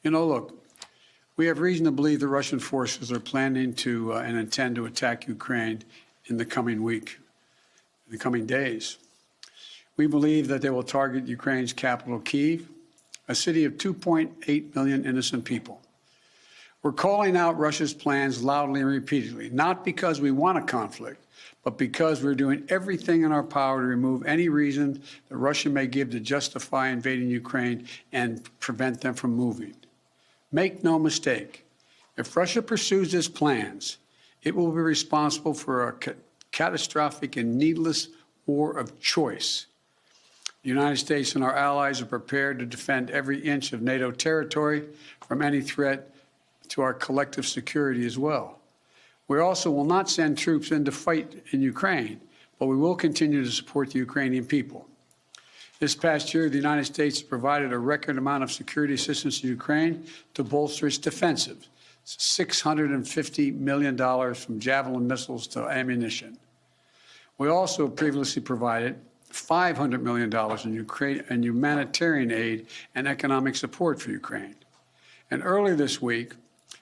Look, we have reason to believe the Russian forces are planning to and intend to attack Ukraine in the coming week, in the coming days. We believe that they will target Ukraine's capital, Kyiv, a city of 2.8 million innocent people. We're calling out Russia's plans loudly and repeatedly, not because we want a conflict, but because we're doing everything in our power to remove any reason that Russia may give to justify invading Ukraine and prevent them from moving. Make no mistake, if Russia pursues its plans, it will be responsible for a catastrophic and needless war of choice. The United States and our allies are prepared to defend every inch of NATO territory from any threat to our collective security as well. We also will not send troops in to fight in Ukraine, but we will continue to support the Ukrainian people. This past year, the United States provided a record amount of security assistance to Ukraine to bolster its defensive, $650 million from Javelin missiles to ammunition. We also previously provided $500 million in humanitarian aid and economic support for Ukraine. And earlier this week,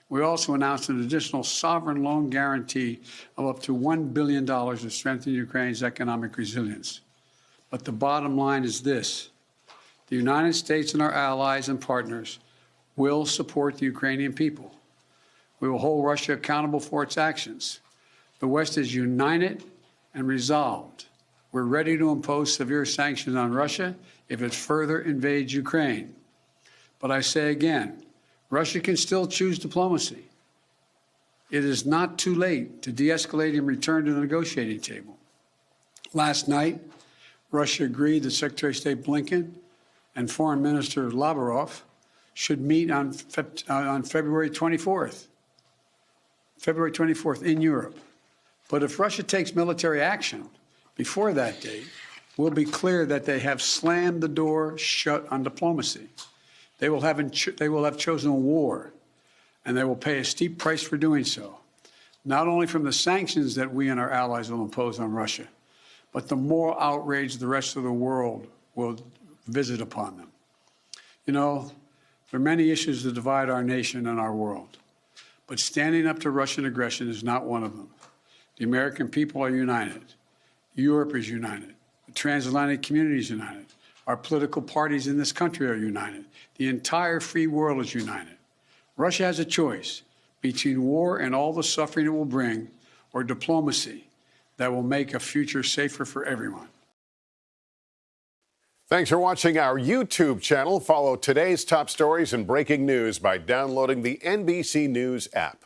we also announced an additional sovereign loan guarantee of up to $1 billion to strengthen Ukraine's economic resilience. But the bottom line is this: the United States and our allies and partners will support the Ukrainian people. We will hold Russia accountable for its actions. The West is united and resolved. We're ready to impose severe sanctions on Russia if it further invades Ukraine. But I say again, Russia can still choose diplomacy. It is not too late to de-escalate and return to the negotiating table. Last night, Russia agreed that Secretary of State Blinken and Foreign Minister Lavrov should meet on February 24th in Europe. But if Russia takes military action before that date, we'll be clear that they have slammed the door shut on diplomacy. They will have chosen war, and they will pay a steep price for doing so, not only from the sanctions that we and our allies will impose on Russia, but the moral outrage the rest of the world will visit upon them. There are many issues that divide our nation and our world, but standing up to Russian aggression is not one of them. The American people are united. Europe is united. The transatlantic community is united. Our political parties in this country are united. The entire free world is united. Russia has a choice between war and all the suffering it will bring, or diplomacy that will make a future safer for everyone. Thanks for watching our YouTube channel. Follow today's top stories and breaking news by downloading the NBC News app.